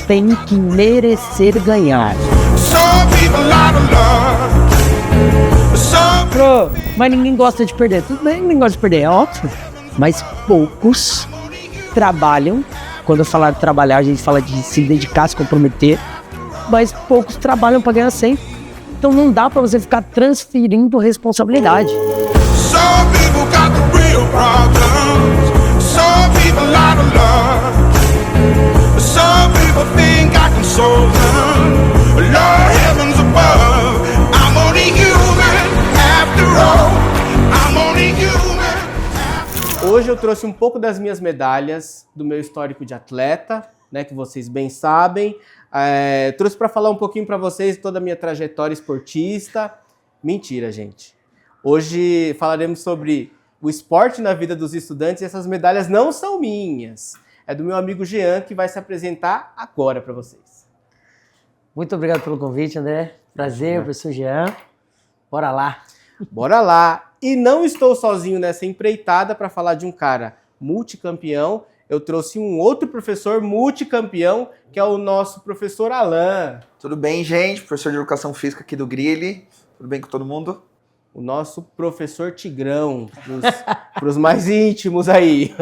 Tem que merecer ganhar. Mas ninguém gosta de perder. Tudo bem, ninguém gosta de perder, é óbvio. Mas poucos trabalham. Quando eu falar de trabalhar, a gente fala de se dedicar, se comprometer. Mas poucos trabalham para ganhar sempre. Então não dá para você ficar transferindo responsabilidade. Hoje eu trouxe um pouco das minhas medalhas, do meu histórico de atleta, né, que vocês bem sabem. Trouxe para falar um pouquinho para vocês toda a minha trajetória esportista. Mentira, gente. Hoje falaremos sobre o esporte na vida dos estudantes e essas medalhas não são minhas. É do meu amigo Jean, que vai se apresentar agora para vocês. Muito obrigado pelo convite, André. Prazer, professor Jean. Bora lá. Bora lá. E não estou sozinho nessa empreitada para falar de um cara multicampeão. Eu trouxe um outro professor multicampeão, que é o nosso professor Alan. Tudo bem, gente? Professor de Educação Física aqui do Grilli. Tudo bem com todo mundo? O nosso professor Tigrão, para os mais íntimos aí.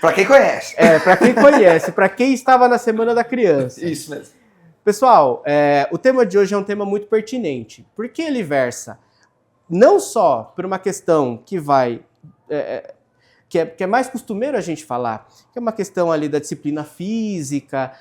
Para quem conhece. Para quem conhece, para quem estava na Semana da Criança. Isso mesmo. Pessoal, o tema de hoje é um tema muito pertinente, porque ele versa não só por uma questão que que é mais costumeiro a gente falar, que é uma questão ali da disciplina física,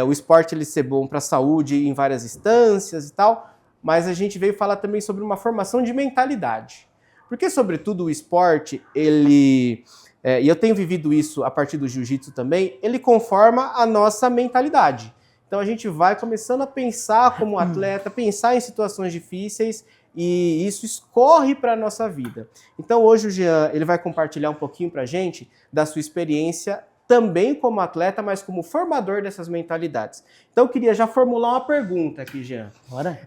o esporte ele ser bom para a saúde em várias instâncias e tal, mas a gente veio falar também sobre uma formação de mentalidade. Porque, sobretudo, o esporte, e eu tenho vivido isso a partir do jiu-jitsu também, ele conforma a nossa mentalidade. Então a gente vai começando a pensar como atleta, pensar em situações difíceis, e isso escorre para a nossa vida. Então hoje o Jean ele vai compartilhar um pouquinho para a gente da sua experiência também como atleta, mas como formador dessas mentalidades. Então eu queria já formular uma pergunta aqui, Jean. Bora.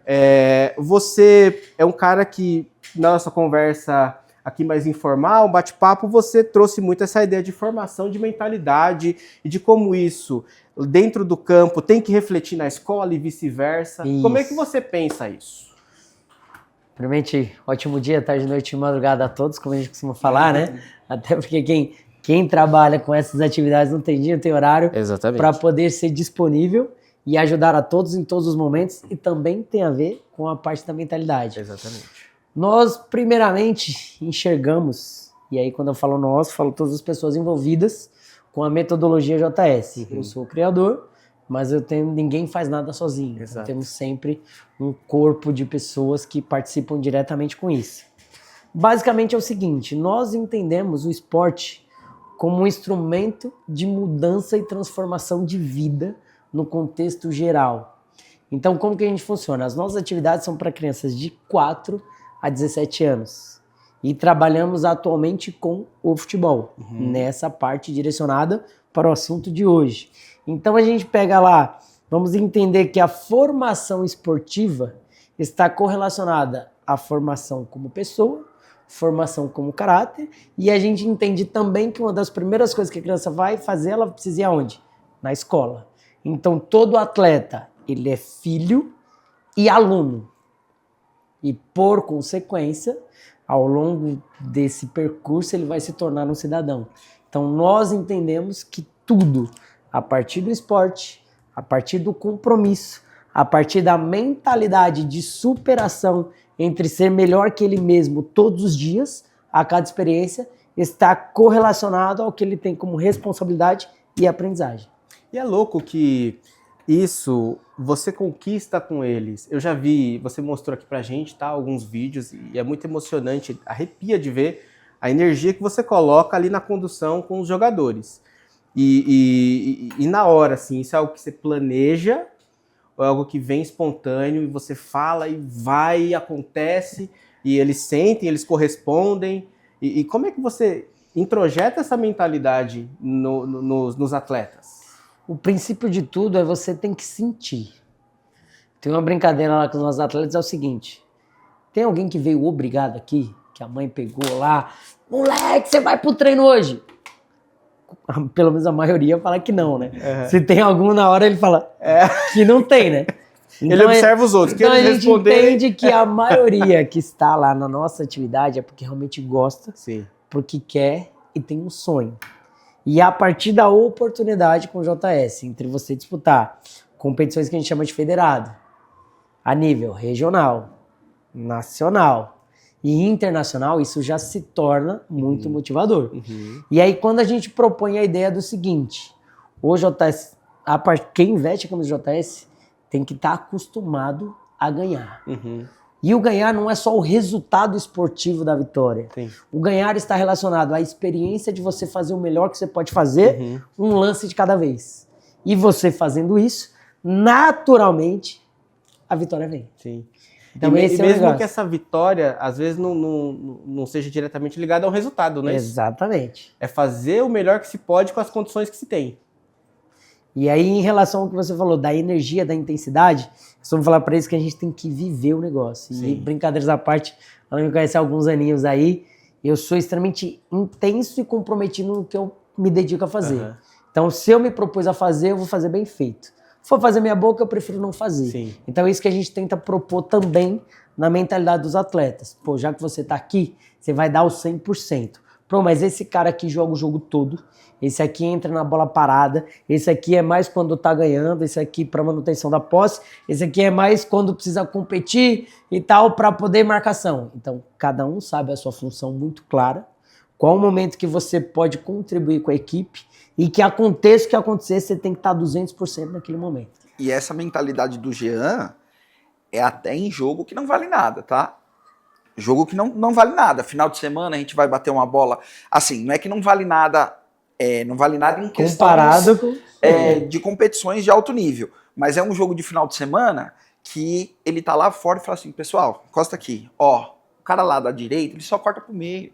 Você é um cara que, na nossa conversa aqui mais informal, um bate-papo, você trouxe muito essa ideia de formação de mentalidade e de como isso, dentro do campo, tem que refletir na escola e vice-versa. Isso. Como é que você pensa isso? Primeiramente, ótimo dia, tarde, noite e madrugada a todos, como a gente costuma falar, né? Até porque quem trabalha com essas atividades não tem dia, não tem horário. Exatamente. Para poder ser disponível e ajudar a todos em todos os momentos, e também tem a ver com a parte da mentalidade. Exatamente. Nós, primeiramente, enxergamos, e aí quando eu falo nós, falo todas as pessoas envolvidas com a metodologia JS. Uhum. Eu sou o criador, mas ninguém faz nada sozinho. Então, temos sempre um corpo de pessoas que participam diretamente com isso. Basicamente é o seguinte, nós entendemos o esporte como um instrumento de mudança e transformação de vida no contexto geral. Então, como que a gente funciona? As nossas atividades são para crianças de 4 a 17 anos. E trabalhamos atualmente com o futebol, nessa parte direcionada para o assunto de hoje. Então a gente pega lá, vamos entender que a formação esportiva está correlacionada à formação como pessoa, formação como caráter, e a gente entende também que uma das primeiras coisas que a criança vai fazer, ela precisa ir aonde? Na escola. Então todo atleta, ele é filho e aluno. E por consequência, ao longo desse percurso, ele vai se tornar um cidadão. Então nós entendemos que tudo, a partir do esporte, a partir do compromisso, a partir da mentalidade de superação entre ser melhor que ele mesmo todos os dias, a cada experiência, está correlacionado ao que ele tem como responsabilidade e aprendizagem. E é louco que isso você conquista com eles. Eu já vi, você mostrou aqui pra gente, tá, alguns vídeos, e é muito emocionante, arrepia de ver a energia que você coloca ali na condução com os jogadores. E na hora, assim, isso é algo que você planeja, ou é algo que vem espontâneo, e você fala e vai, e acontece, e eles sentem, eles correspondem. E como é que você introjeta essa mentalidade nos atletas? O princípio de tudo é você tem que sentir. Tem uma brincadeira lá com os nossos atletas, é o seguinte, tem alguém que veio obrigado aqui, que a mãe pegou lá, moleque, você vai pro treino hoje? pelo menos a maioria fala que não, né? Se tem algum na hora, ele fala que não tem, né? Então, ele observa os outros. Que então eles a gente entende que a maioria que está lá na nossa atividade é porque realmente gosta, Sim. porque quer e tem um sonho. E a partir da oportunidade com o JS, entre você disputar competições que a gente chama de federado, a nível regional, nacional e internacional, isso já se torna muito motivador. E aí quando a gente propõe a ideia do seguinte, o JS, quem investe como JS tem que estar acostumado a ganhar. E o ganhar não é só o resultado esportivo da vitória. Sim. O ganhar está relacionado à experiência de você fazer o melhor que você pode fazer, um lance de cada vez. E você fazendo isso, naturalmente, a vitória vem. Sim. Então, e esse é o mesmo negócio. que essa vitória, às vezes, não seja diretamente ligada ao resultado, né? Exatamente. É fazer o melhor que se pode com as condições que se tem. E aí, em relação ao que você falou, da energia, da intensidade, eu costumo falar para eles que a gente tem que viver o negócio. Sim. E brincadeiras à parte, ela me conhece há alguns aninhos aí, eu sou extremamente intenso e comprometido no que eu me dedico a fazer. Então, se eu me propus a fazer, eu vou fazer bem feito. Se for fazer minha boca, eu prefiro não fazer. Sim. Então, é isso que a gente tenta propor também na mentalidade dos atletas. Pô, já que você tá aqui, você vai dar o 100%. Pô, mas esse cara aqui joga o jogo todo, esse aqui entra na bola parada, esse aqui é mais quando tá ganhando, esse aqui para manutenção da posse, esse aqui é mais quando precisa competir e tal, para poder marcação. Então, cada um sabe a sua função muito clara, qual o momento que você pode contribuir com a equipe e que aconteça o que acontecer, você tem que estar 200% naquele momento. E essa mentalidade do Jean é até em jogo que não vale nada, tá? Jogo que não vale nada. Final de semana a gente vai bater uma bola. Assim, não é que não vale nada, não vale nada em questões Comparado com... de competições de alto nível. Mas é um jogo de final de semana que ele tá lá fora e fala assim, pessoal, encosta aqui. Ó, o cara lá da direita, ele só corta pro meio.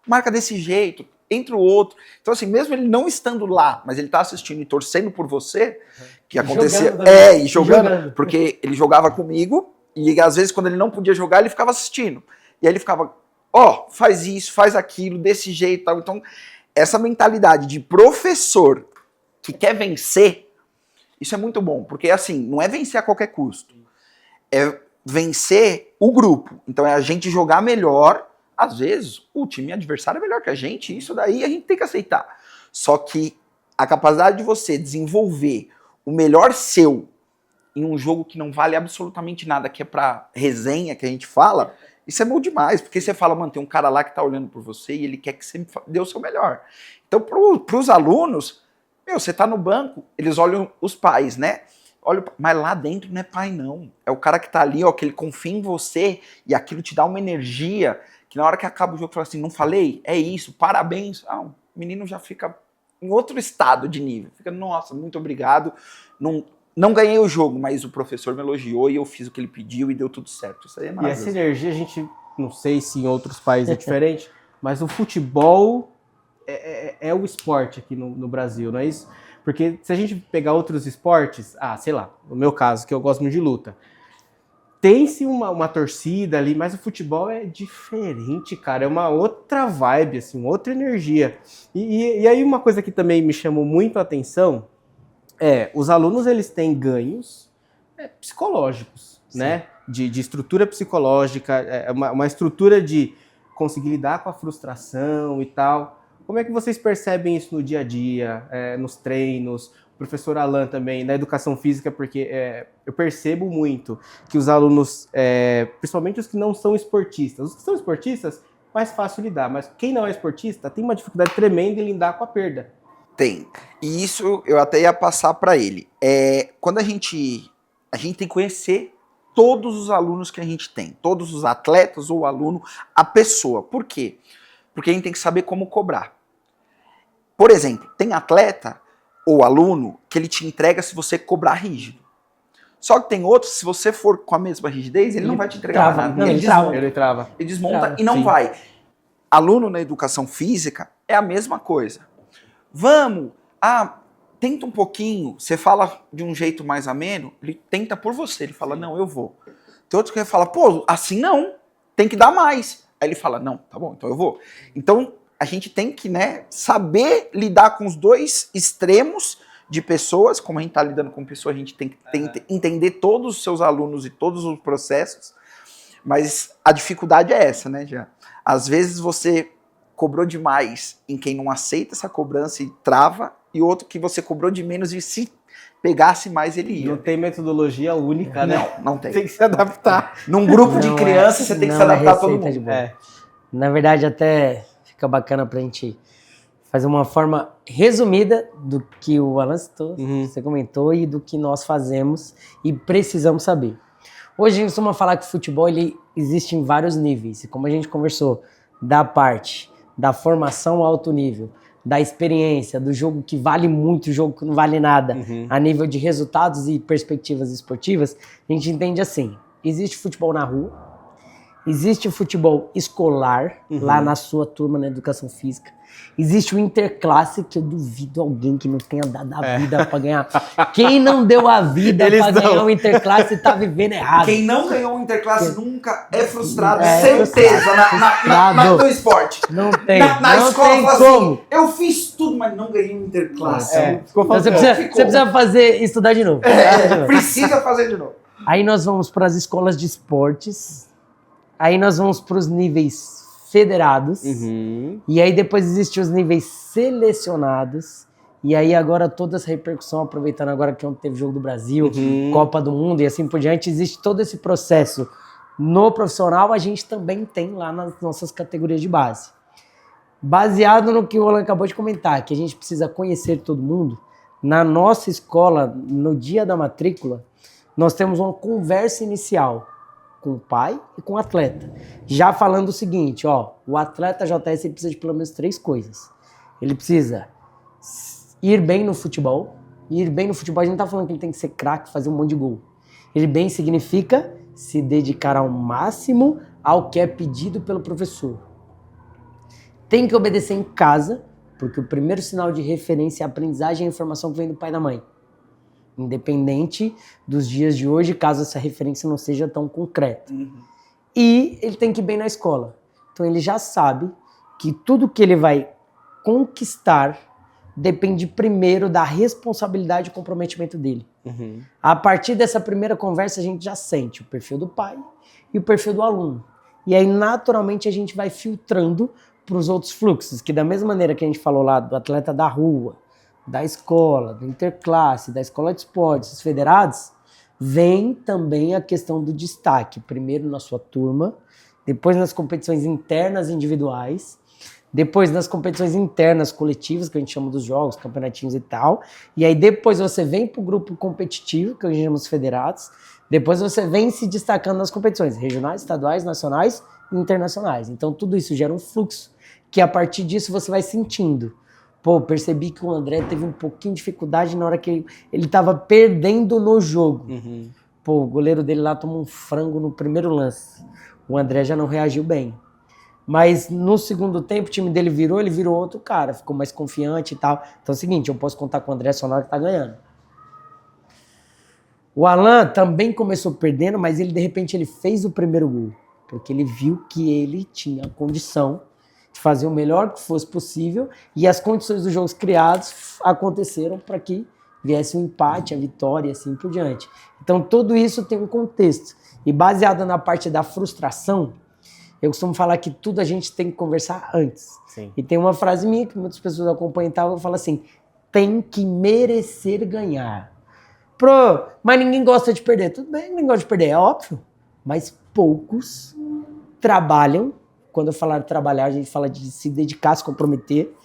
Marca desse jeito, entra o outro. Então, assim, mesmo ele não estando lá, mas ele tá assistindo e torcendo por você, que acontecia... e jogando, porque ele jogava comigo, e às vezes quando ele não podia jogar, ele ficava assistindo. E aí ele ficava, faz isso, faz aquilo, desse jeito, tal. Então, essa mentalidade de professor que quer vencer, isso é muito bom, porque assim, não é vencer a qualquer custo, é vencer o grupo. Então é a gente jogar melhor, às vezes o time adversário é melhor que a gente, isso daí a gente tem que aceitar. Só que a capacidade de você desenvolver o melhor seu em um jogo que não vale absolutamente nada, que é pra resenha que a gente fala, isso é bom demais, porque você fala, mano, tem um cara lá que tá olhando por você e ele quer que você dê o seu melhor. Então, pros alunos, você tá no banco, eles olham os pais, né? Olha, mas lá dentro não é pai, não. É o cara que tá ali, que ele confia em você e aquilo te dá uma energia que na hora que acaba o jogo, fala assim, não falei? É isso, parabéns. O menino já fica em outro estado de nível. Fica, nossa, muito obrigado. Não ganhei o jogo, mas o professor me elogiou e eu fiz o que ele pediu e deu tudo certo. Isso aí é maravilhoso. E essa energia, a gente, não sei se em outros países é diferente, mas o futebol é o esporte aqui no Brasil, não é isso? Porque se a gente pegar outros esportes, sei lá, no meu caso, que eu gosto muito de luta, tem-se uma torcida ali, mas o futebol é diferente, cara, é uma outra vibe, assim, uma outra energia. E aí uma coisa que também me chamou muito a atenção os alunos, eles têm ganhos psicológicos, sim, né? De estrutura psicológica, uma estrutura de conseguir lidar com a frustração e tal. Como é que vocês percebem isso no dia a dia, nos treinos? O professor Alan também, na educação física, porque eu percebo muito que os alunos, principalmente os que não são esportistas, os que são esportistas, mais fácil lidar, mas quem não é esportista tem uma dificuldade tremenda em lidar com a perda. Tem. E isso eu até ia passar para ele. Quando a gente tem que conhecer todos os alunos que a gente tem, todos os atletas ou aluno, a pessoa. Por quê? Porque a gente tem que saber como cobrar. Por exemplo, tem atleta ou aluno que ele te entrega se você cobrar rígido. Só que tem outros, se você for com a mesma rigidez, ele não vai te entregar nada. Ele trava. Ele desmonta e não vai. Aluno na educação física é a mesma coisa. Vamos, tenta um pouquinho, você fala de um jeito mais ameno, ele tenta por você, ele fala, não, eu vou. Tem outro que vai falar, pô, assim não, tem que dar mais. Aí ele fala, não, tá bom, então eu vou. Então, a gente tem que, né, saber lidar com os dois extremos de pessoas. Como a gente está lidando com pessoas, a gente tem que entender todos os seus alunos e todos os processos. Mas a dificuldade é essa, né, Jean? Às vezes você cobrou demais em quem não aceita essa cobrança e trava, e outro que você cobrou de menos e se pegasse mais ele ia. Não tem metodologia única, né? Não tem. Tem que se adaptar. Num grupo de crianças, você tem que se adaptar a todo mundo. Na verdade, até fica bacana pra gente fazer uma forma resumida do que o Alan citou, você comentou, e do que nós fazemos e precisamos saber. Hoje a gente costuma falar que o futebol ele existe em vários níveis, e como a gente conversou, da parte da formação a alto nível, da experiência, do jogo que vale muito, jogo que não vale nada, a nível de resultados e perspectivas esportivas, a gente entende assim, existe futebol na rua, existe o futebol escolar, lá na sua turma, na educação física. Existe o interclasse, que eu duvido alguém que não tenha dado a vida para ganhar. Quem não deu a vida para ganhar o interclasse tá vivendo errado. Quem não ganhou o interclasse nunca é frustrado, certeza, no esporte. Não tem, na não escola, tem assim, como. Eu fiz tudo, mas não ganhei um interclasse. Então você precisa estudar de novo. Precisa fazer de novo. Aí nós vamos para as escolas de esportes, aí nós vamos para os níveis federados, e aí depois existem os níveis selecionados, e aí agora toda essa repercussão, aproveitando agora que ontem teve Jogo do Brasil, Copa do Mundo e assim por diante, existe todo esse processo no profissional, a gente também tem lá nas nossas categorias de base. Baseado no que o Alan acabou de comentar, que a gente precisa conhecer todo mundo, na nossa escola, no dia da matrícula, nós temos uma conversa inicial com o pai e com o atleta. Já falando o seguinte, o atleta JS ele precisa de pelo menos 3 coisas. Ele precisa ir bem no futebol. E ir bem no futebol, a gente não tá falando que ele tem que ser craque, fazer um monte de gol. Ir bem significa se dedicar ao máximo ao que é pedido pelo professor. Tem que obedecer em casa, porque o primeiro sinal de referência e aprendizagem é a informação que vem do pai e da mãe. Independente dos dias de hoje, caso essa referência não seja tão concreta. E ele tem que ir bem na escola. Então ele já sabe que tudo que ele vai conquistar depende primeiro da responsabilidade e comprometimento dele. A partir dessa primeira conversa, a gente já sente o perfil do pai e o perfil do aluno. E aí, naturalmente, a gente vai filtrando para os outros fluxos, que da mesma maneira que a gente falou lá do atleta da rua, da escola, do interclasse, da escola de esportes, dos federados, vem também a questão do destaque. Primeiro na sua turma, depois nas competições internas individuais, depois nas competições internas coletivas, que a gente chama dos jogos, campeonatinhos e tal, e aí depois você vem para o grupo competitivo, que a gente chama os federados, depois você vem se destacando nas competições regionais, estaduais, nacionais e internacionais. Então tudo isso gera um fluxo, que a partir disso você vai sentindo. Pô, percebi que o André teve um pouquinho de dificuldade na hora que ele tava perdendo no jogo. Pô, o goleiro dele lá tomou um frango no primeiro lance. O André já não reagiu bem. Mas no segundo tempo o time dele virou, ele virou outro cara, ficou mais confiante e tal. Então é o seguinte, eu posso contar com o André só na hora que tá ganhando. O Alan também começou perdendo, mas ele de repente ele fez o primeiro gol. Porque ele viu que ele tinha a condição de fazer o melhor que fosse possível, e as condições dos jogos criados aconteceram para que viesse o empate, a vitória e assim por diante. Então tudo isso tem um contexto, e baseado na parte da frustração, eu costumo falar que tudo a gente tem que conversar antes. E tem uma frase minha que muitas pessoas acompanham e tal, eu falo assim, tem que merecer ganhar. Mas ninguém gosta de perder. Tudo bem, ninguém gosta de perder, é óbvio, mas poucos trabalham. Quando eu falar de trabalhar, a gente fala de se dedicar, se comprometer,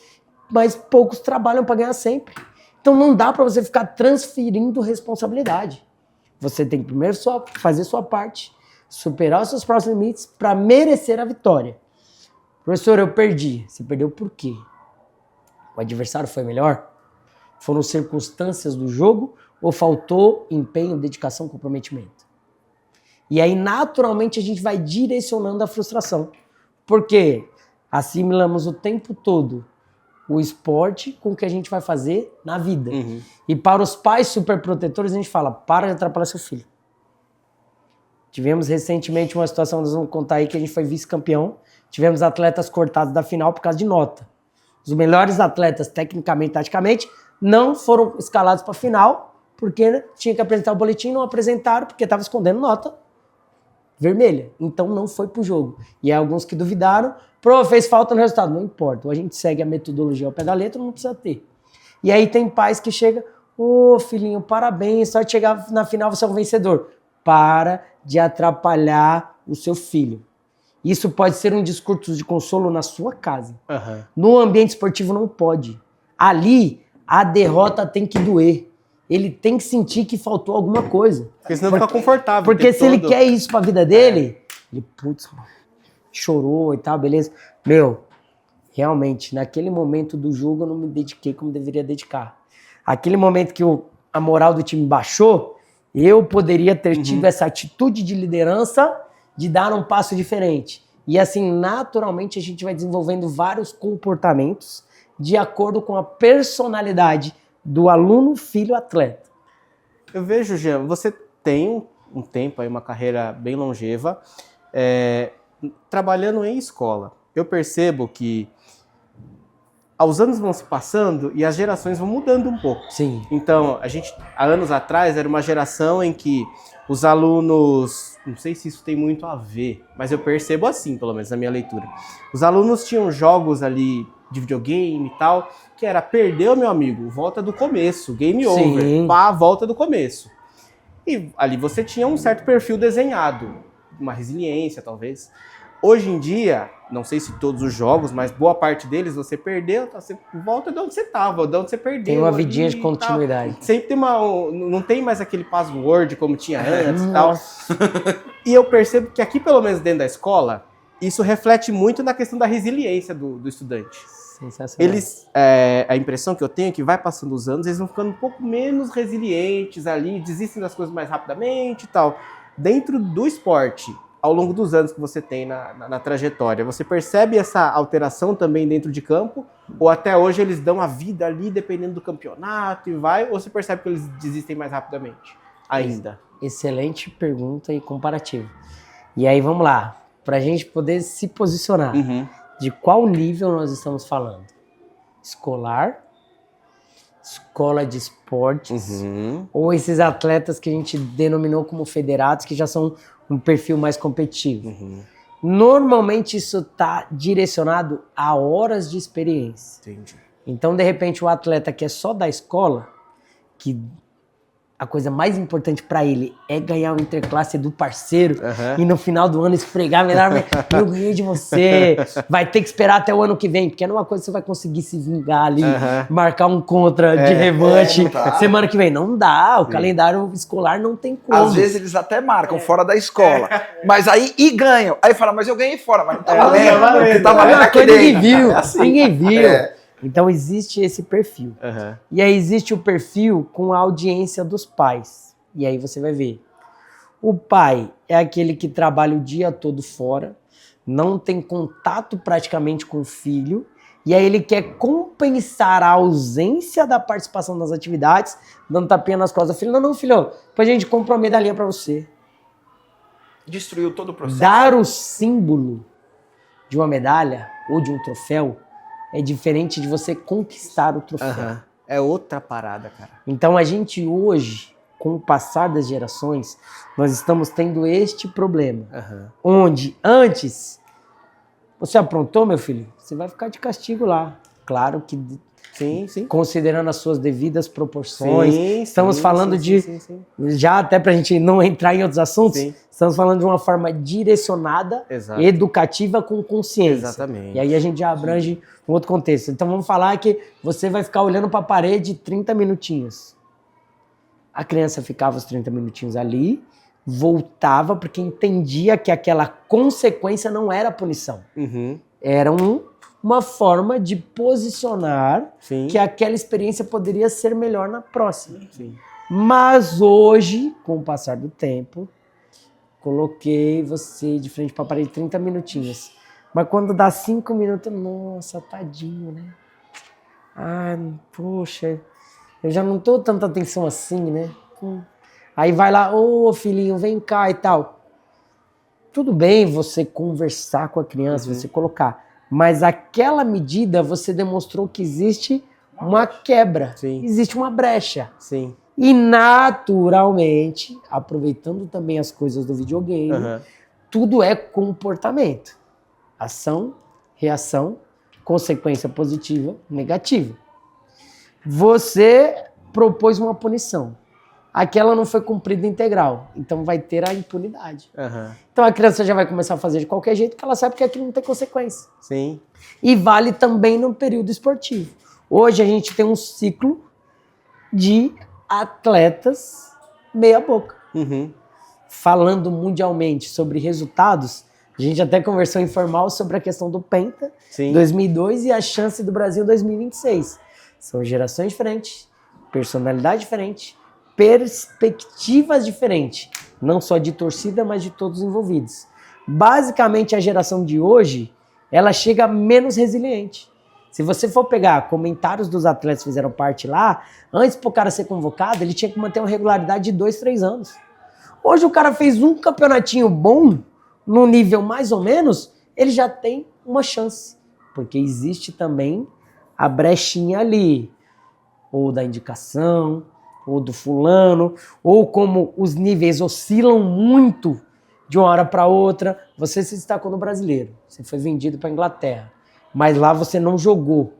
mas poucos trabalham para ganhar sempre. Então não dá para você ficar transferindo responsabilidade. Você tem que primeiro fazer sua parte, superar os seus próprios limites para merecer a vitória. Professor, eu perdi. Você perdeu por quê? O adversário foi melhor? Foram circunstâncias do jogo ou faltou empenho, dedicação, comprometimento? E aí, naturalmente, a gente vai direcionando a frustração. Porque assimilamos o tempo todo o esporte com o que a gente vai fazer na vida. E para os pais superprotetores, a gente fala, para de atrapalhar seu filho. Tivemos recentemente uma situação, nós vamos contar aí, que a gente foi vice-campeão tivemos atletas cortados da final por causa de nota. Os melhores atletas, tecnicamente, taticamente, não foram escalados para a final, porque tinha que apresentar o boletim, não apresentaram, porque estava escondendo nota vermelha. Então não foi pro jogo. E aí alguns que duvidaram, fez falta no resultado. Não importa, a gente segue a metodologia ao pé da letra, não precisa ter. E aí tem pais que chegam, filhinho, parabéns, só de chegar na final você é um vencedor. Para de atrapalhar o seu filho. Isso pode ser um discurso de consolo na sua casa. Uhum. No ambiente esportivo não pode. Ali, a derrota tem que doer. Ele tem que sentir que faltou alguma coisa. Porque senão fica confortável. Porque se ele quer isso pra vida dele, ele, putz, chorou e tal, beleza. Realmente, naquele momento do jogo eu não me dediquei como deveria dedicar. Aquele momento que a moral do time baixou, eu poderia ter tido essa atitude de liderança de dar um passo diferente. E assim, naturalmente, a gente vai desenvolvendo vários comportamentos de acordo com a personalidade do aluno, filho, atleta. Eu vejo, Jean, você tem um tempo aí, uma carreira bem longeva, trabalhando em escola. Eu percebo que os anos vão se passando e as gerações vão mudando um pouco. Sim. Então, há anos atrás, era uma geração em que os alunos, não sei se isso tem muito a ver, mas eu percebo assim, pelo menos na minha leitura. Os alunos tinham jogos ali de videogame e tal, que era perdeu, meu amigo, volta do começo, game over, volta do começo. E ali você tinha um certo perfil desenhado, uma resiliência talvez. Hoje em dia, não sei se todos os jogos, mas boa parte deles você perdeu, você volta de onde você estava, de onde você perdeu. Tem uma vidinha de continuidade. Sempre tem não tem mais aquele password como tinha antes e tal. E eu percebo que aqui, pelo menos dentro da escola, isso reflete muito na questão da resiliência do estudante. Sensacional. Eles, a impressão que eu tenho é que vai passando os anos, eles vão ficando um pouco menos resilientes ali, desistem das coisas mais rapidamente e tal. Dentro do esporte, ao longo dos anos que você tem na trajetória, você percebe essa alteração também dentro de campo? Ou até hoje eles dão a vida ali, dependendo do campeonato e vai? Ou você percebe que eles desistem mais rapidamente ainda? Excelente pergunta e comparativo. E aí, vamos lá. Para a gente poder se posicionar. De qual nível nós estamos falando? Escolar? Escola de esportes? Ou esses atletas que a gente denominou como federados, que já são um perfil mais competitivo? Normalmente isso está direcionado a horas de experiência. Entendi. Então, de repente, o atleta que é só da escola, que a coisa mais importante para ele é ganhar o interclasse do parceiro e no final do ano esfregar, eu ganhei de você, vai ter que esperar até o ano que vem, porque não é uma coisa que você vai conseguir se vingar ali, marcar um contra de revanche semana que vem. Não dá, o calendário escolar não tem como. Às vezes eles até marcam fora da escola, mas aí ganham. Aí fala, mas eu ganhei fora, mas não tá valendo. Tá valendo aqui dentro. Ninguém viu, ninguém viu. Então existe esse perfil. E aí existe o perfil com a audiência dos pais. E aí você vai ver. O pai é aquele que trabalha o dia todo fora, não tem contato praticamente com o filho, e aí ele quer compensar a ausência da participação das atividades, dando tapinha nas costas do filho. Não, filho, depois a gente compra uma medalhinha pra você. Destruiu todo o processo. Dar o símbolo de uma medalha ou de um troféu é diferente de você conquistar o troféu. É outra parada, cara. Então a gente hoje, com o passar das gerações, nós estamos tendo este problema. Onde antes, você aprontou, meu filho? Você vai ficar de castigo lá. Claro que sim. Considerando as suas devidas proporções. Estamos falando já até pra gente não entrar em outros assuntos, estamos falando de uma forma direcionada, educativa, com consciência. Exatamente. E aí a gente já abrange um outro contexto. Então vamos falar que você vai ficar olhando pra parede 30 minutinhos. A criança ficava os 30 minutinhos ali, voltava porque entendia que aquela consequência não era punição. Era uma forma de posicionar que aquela experiência poderia ser melhor na próxima. Mas hoje, com o passar do tempo, coloquei você de frente para a parede 30 minutinhos. Mas quando dá 5 minutos, nossa, tadinho, né? Ah, poxa, eu já não tô tanta atenção assim, né? Aí vai lá, ô filhinho, vem cá e tal. tudo bem você conversar com a criança, você colocar, mas aquela medida você demonstrou que existe uma quebra, existe uma brecha. Sim. E naturalmente, aproveitando também as coisas do videogame, tudo é comportamento. Ação, reação, consequência positiva, negativa. Você propôs uma punição. Aquela não foi cumprida integral, então vai ter a impunidade. Então a criança já vai começar a fazer de qualquer jeito, porque ela sabe que aquilo não tem consequência. Sim. E vale também no período esportivo. Hoje a gente tem um ciclo de atletas meia boca. Falando mundialmente sobre resultados, a gente até conversou informal sobre a questão do Penta 2002 e a chance do Brasil 2026. São gerações diferentes, personalidade diferente, perspectivas diferentes, não só de torcida, mas de todos os envolvidos. Basicamente, a geração de hoje, ela chega menos resiliente. Se você for pegar comentários dos atletas que fizeram parte lá, antes para o cara ser convocado, ele tinha que manter uma regularidade de 2, 3 anos. Hoje o cara fez um campeonatinho bom, no nível mais ou menos, ele já tem uma chance. Porque existe também a brechinha ali, ou da indicação, ou do fulano, ou como os níveis oscilam muito de uma hora para outra. Você se destacou no Brasileiro, você foi vendido para a Inglaterra, mas lá você não jogou.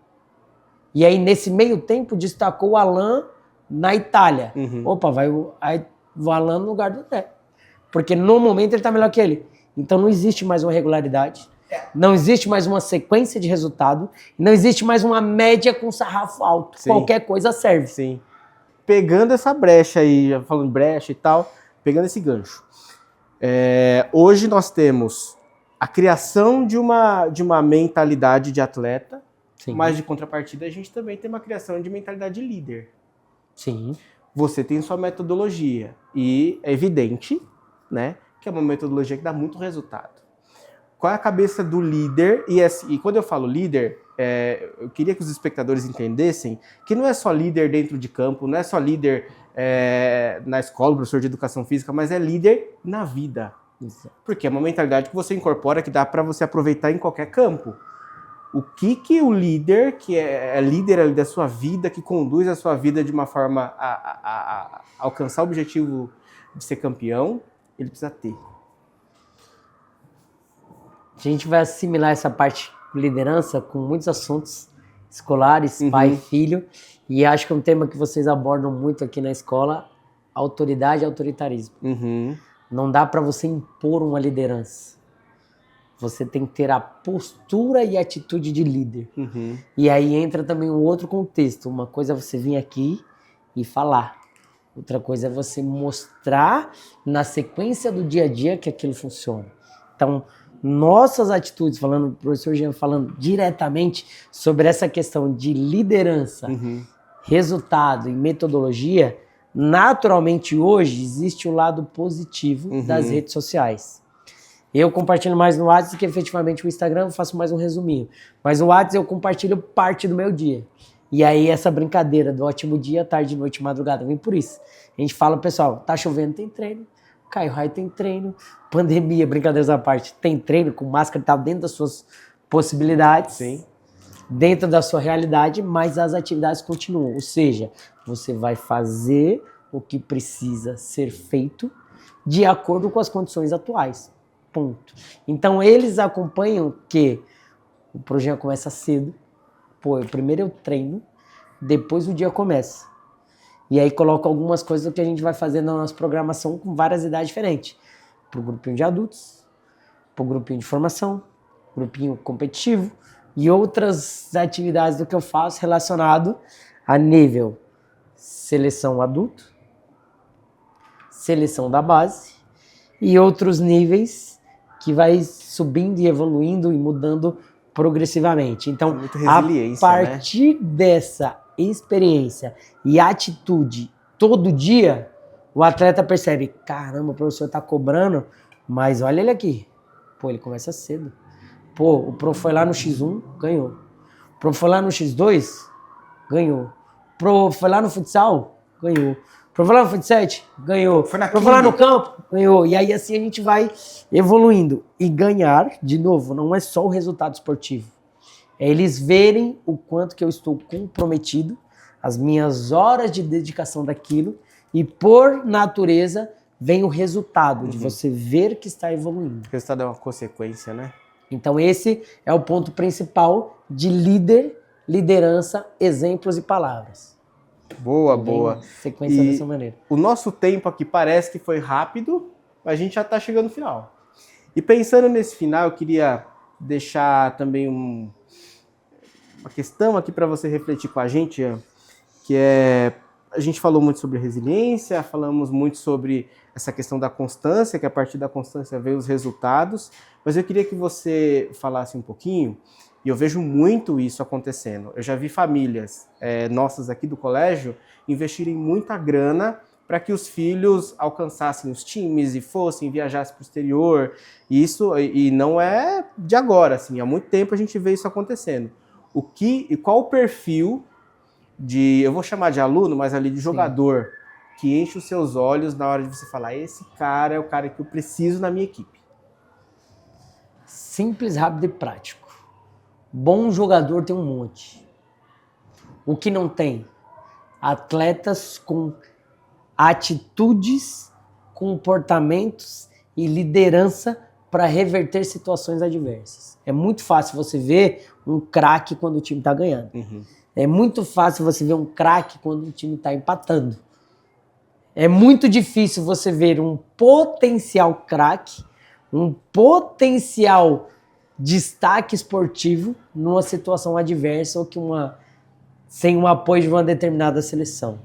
E aí, nesse meio tempo, destacou o Alan na Itália. Opa, vai o Alan no lugar do André. Porque no momento ele está melhor que ele. Então não existe mais uma regularidade, não existe mais uma sequência de resultado, não existe mais uma média com sarrafo alto. Qualquer coisa serve. Sim. Pegando essa brecha aí, já falando brecha e tal, pegando esse gancho. Hoje nós temos a criação de uma mentalidade de atleta, mas de contrapartida a gente também tem uma criação de mentalidade de líder. Sim. Você tem sua metodologia e é evidente, né, que é uma metodologia que dá muito resultado. Qual é a cabeça do líder? E quando eu falo líder, eu queria que os espectadores entendessem que não é só líder dentro de campo, não é só líder na escola, professor de educação física, mas é líder na vida. Porque é uma mentalidade que você incorpora, que dá para você aproveitar em qualquer campo. O que o líder, que é líder ali da sua vida, que conduz a sua vida de uma forma a alcançar o objetivo de ser campeão, ele precisa ter. A gente vai assimilar essa parte de liderança com muitos assuntos escolares, pai e filho, e acho que é um tema que vocês abordam muito aqui na escola, autoridade e autoritarismo. Não dá para você impor uma liderança. Você tem que ter a postura e a atitude de líder. E aí entra também um outro contexto. Uma coisa é você vir aqui e falar. Outra coisa é você mostrar na sequência do dia a dia que aquilo funciona. Então, nossas atitudes, o professor Jean falando diretamente sobre essa questão de liderança, resultado e metodologia, naturalmente hoje existe o lado positivo das redes sociais. Eu compartilho mais no WhatsApp que efetivamente o Instagram, eu faço mais um resuminho. Mas o WhatsApp eu compartilho parte do meu dia. E aí essa brincadeira do ótimo dia, tarde, noite, madrugada, vem por isso. A gente fala, pessoal, tá chovendo, tem treino. Caio Raio tem treino. Pandemia, brincadeiras à parte, tem treino com máscara e tal, dentro das suas possibilidades. Sim. Dentro da sua realidade, mas as atividades continuam. Ou seja, você vai fazer o que precisa ser feito de acordo com as condições atuais. Ponto. Então, eles acompanham que o projeto começa cedo. Primeiro eu treino, depois o dia começa. E aí coloca algumas coisas que a gente vai fazer na nossa programação com várias idades diferentes. Para o grupinho de adultos, para o grupinho de formação, grupinho competitivo e outras atividades do que eu faço relacionado a nível seleção adulto, seleção da base e outros níveis que vai subindo e evoluindo e mudando progressivamente. Então, a partir dessa experiência e atitude todo dia, o atleta percebe, caramba, o professor tá cobrando, mas olha ele aqui. Ele começa cedo. O prof foi lá no X1, ganhou. O prof foi lá no X2, ganhou. O prof foi lá no futsal, ganhou. Provar no Fut7, ganhou. Foi na Provar King. no campo, ganhou. E aí assim a gente vai evoluindo. E ganhar, de novo, não é só o resultado esportivo. É eles verem o quanto que eu estou comprometido, as minhas horas de dedicação daquilo, e por natureza vem o resultado de você ver que está evoluindo. O resultado é uma consequência, né? Então esse é o ponto principal de líder, liderança, exemplos e palavras. Boa, Vem boa. sequência E dessa maneira. o nosso tempo aqui parece que foi rápido, mas a gente já está chegando no final. E pensando nesse final, eu queria deixar também uma questão aqui para você refletir com a gente, Ian, que é, a gente falou muito sobre resiliência, falamos muito sobre essa questão da constância, que a partir da constância veio os resultados, mas eu queria que você falasse um pouquinho, e eu vejo muito isso acontecendo. Eu já vi famílias nossas aqui do colégio investirem muita grana para que os filhos alcançassem os times e fossem, viajassem para o exterior. E não é de agora, assim, há muito tempo a gente vê isso acontecendo. Qual o perfil eu vou chamar de aluno, mas ali de jogador, que enche os seus olhos na hora de você falar, esse cara é o cara que eu preciso na minha equipe? Simples, rápido e prático. Bom jogador tem um monte. O que não tem? Atletas com atitudes, comportamentos e liderança para reverter situações adversas. É muito fácil você ver um craque quando o time está ganhando. É muito fácil você ver um craque quando o time está empatando. É muito difícil você ver um potencial craque, um potencial destaque esportivo numa situação adversa ou sem um apoio de uma determinada seleção.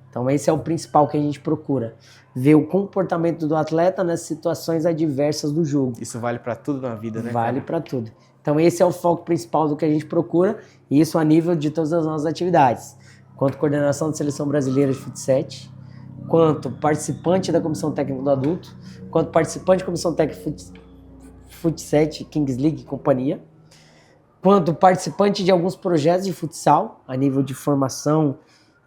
Então esse é o principal que a gente procura. Ver o comportamento do atleta nas situações adversas do jogo. Isso vale para tudo na vida, né? Vale para tudo. Então esse é o foco principal do que a gente procura, e isso a nível de todas as nossas atividades. Quanto coordenação de seleção brasileira de Fut7, quanto participante da comissão técnica do adulto, quanto participante da comissão técnica Fut7, Kings League e companhia, quanto participante de alguns projetos de futsal, a nível de formação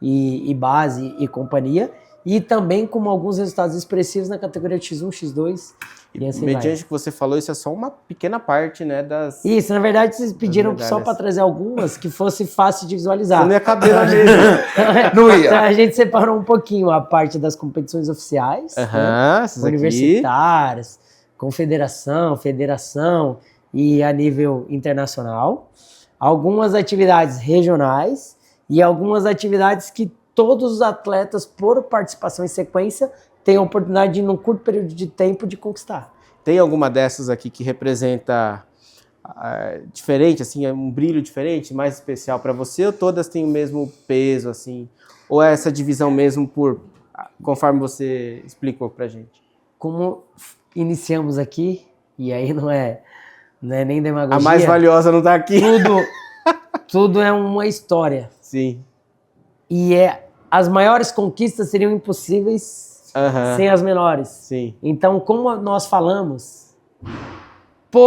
e base e companhia, e também com alguns resultados expressivos na categoria X1, X2 e assim vai. Mediante o que você falou, isso é só uma pequena parte, né, das... Isso, na verdade, vocês pediram só para trazer algumas que fosse fácil de visualizar. Você não ia caber na mesa. Não ia. Então, a gente separou um pouquinho a parte das competições oficiais, universitárias, confederação, federação e a nível internacional. Algumas atividades regionais e algumas atividades que todos os atletas, por participação em sequência, têm a oportunidade de, num curto período de tempo, de conquistar. Tem alguma dessas aqui que representa diferente, assim, um brilho diferente, mais especial para você, ou todas têm o mesmo peso, assim? Ou é essa divisão mesmo conforme você explicou pra gente? Como iniciamos aqui, e aí não é nem demagogia. A mais valiosa não tá aqui. Tudo é uma história. Sim. E as maiores conquistas seriam impossíveis sem as menores. Sim. Então, como nós falamos,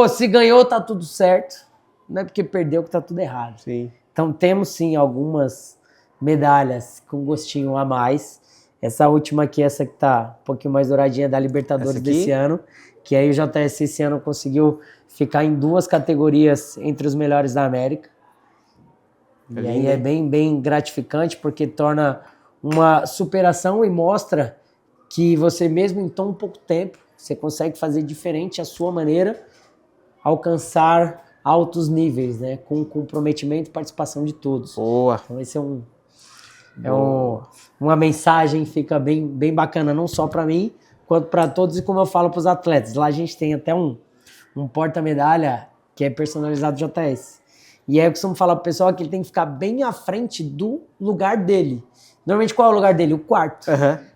se ganhou, tá tudo certo. Não é porque perdeu que tá tudo errado. Sim. Então, temos sim algumas medalhas com gostinho a mais. Essa última aqui, essa que tá um pouquinho mais douradinha, da Libertadores desse ano, que aí o JS esse ano conseguiu ficar em 2 categorias entre os melhores da América. E aí é bem, bem gratificante, porque torna uma superação e mostra que você mesmo em tão pouco tempo, você consegue fazer diferente a sua maneira, alcançar altos níveis, né? Com comprometimento e participação de todos. Boa. Então esse uma mensagem que fica bem, bem bacana, não só para mim, quanto para todos, e como eu falo para os atletas. Lá a gente tem até um porta-medalha que é personalizado JS. E aí eu costumo falar pro pessoal que ele tem que ficar bem à frente do lugar dele. Normalmente qual é o lugar dele? O quarto.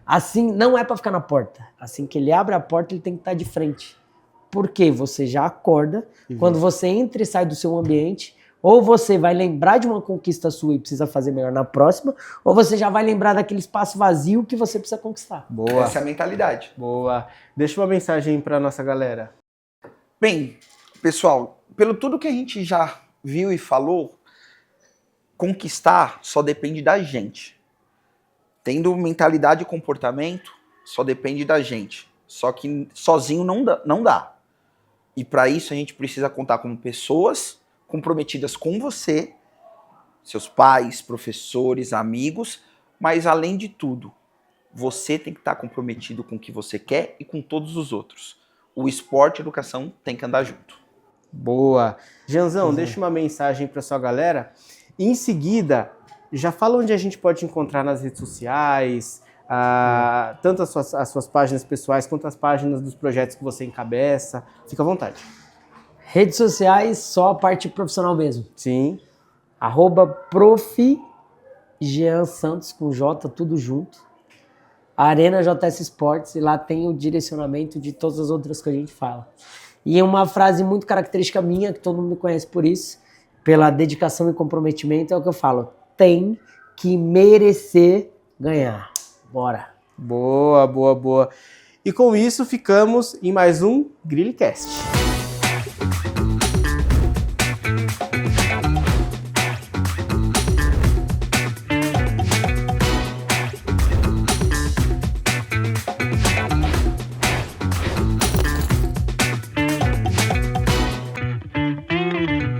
Assim, não é para ficar na porta. Assim que ele abre a porta, ele tem que estar de frente. Porque você já acorda, quando você entra e sai do seu ambiente, ou você vai lembrar de uma conquista sua e precisa fazer melhor na próxima, ou você já vai lembrar daquele espaço vazio que você precisa conquistar. Boa. Essa é a mentalidade. Boa. Deixa uma mensagem para nossa galera. Bem, pessoal, pelo tudo que a gente já viu e falou, conquistar só depende da gente. Tendo mentalidade e comportamento, só depende da gente. Só que sozinho não dá. E para isso a gente precisa contar com pessoas comprometidas com você, seus pais, professores, amigos, mas além de tudo, você tem que estar comprometido com o que você quer e com todos os outros. O esporte e a educação tem que andar junto. Boa. Janzão, deixa uma mensagem para sua galera. Em seguida, já fala onde a gente pode encontrar nas redes sociais, tanto as suas páginas pessoais quanto as páginas dos projetos que você encabeça. Fica à vontade. Redes sociais, só a parte profissional mesmo. Sim. @prof. Jean Santos, com J, tudo junto. Arena JS Esportes, e lá tem o direcionamento de todas as outras que a gente fala. E uma frase muito característica minha, que todo mundo me conhece por isso, pela dedicação e comprometimento, é o que eu falo: tem que merecer ganhar. Bora. Boa, boa, boa. E com isso ficamos em mais um GrilliCast.